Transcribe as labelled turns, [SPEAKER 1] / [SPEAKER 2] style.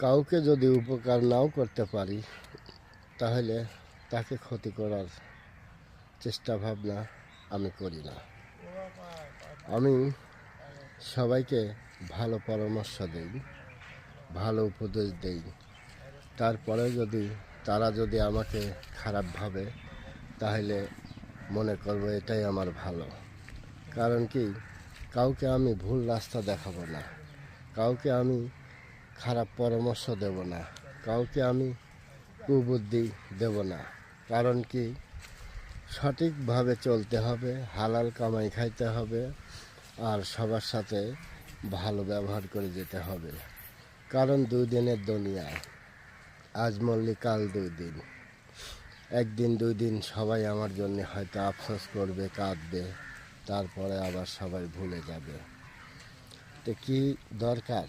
[SPEAKER 1] কাউকে যদি উপকার নাও করতে পারি তাহলে তাকে ক্ষতি করার চেষ্টা ভাবনা আমি করি না। আমি সবাইকে ভালো পরামর্শ দেই, ভালো উপদেশ দেই। তারপরে তারা যদি আমাকে খারাপ ভাবে তাহলে মনে করবো এটাই আমার ভালো। কারণ কি, কাউকে আমি ভুল রাস্তা দেখাবো না, কাউকে আমি খারাপ পরামর্শ দেব না, কাউকে আমি কুবুদ্ধি দেব না। কারণ কি, সঠিকভাবে চলতে হবে, হালাল কামাই খাইতে হবে, আর সবার সাথে ভালো ব্যবহার করে যেতে হবে। কারণ 2 দিনের দুনিয়া, আজ মরলে কাল 2 দিন, একদিন 2 দিন সবাই আমার জন্য হয়তো আফসোস করবে, কাঁদবে, তারপরে আবার সবাই ভুলে যাবে। তো কি দরকার